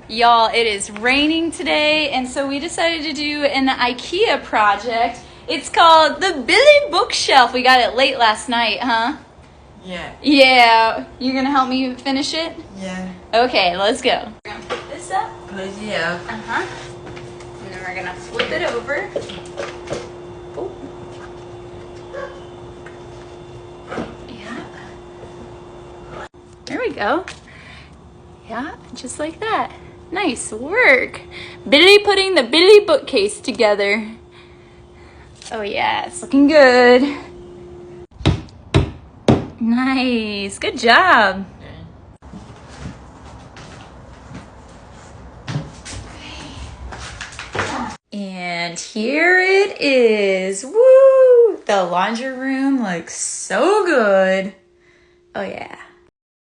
Y'all, it is raining today, and so we decided to do an IKEA project. It's called the Billy Bookshelf. We got it late last night, huh? Yeah. Yeah. You gonna help me finish it? Yeah. Okay, let's go. We're gonna put this up. Put it up. Uh-huh. And then we're gonna flip it over. Oh. Yeah. There we go. Yeah, just like that. Nice work. Billy putting the Billy bookcase together. Oh yeah, it's looking good. Nice, good job. And here it is. Woo! The laundry room looks so good. Oh yeah.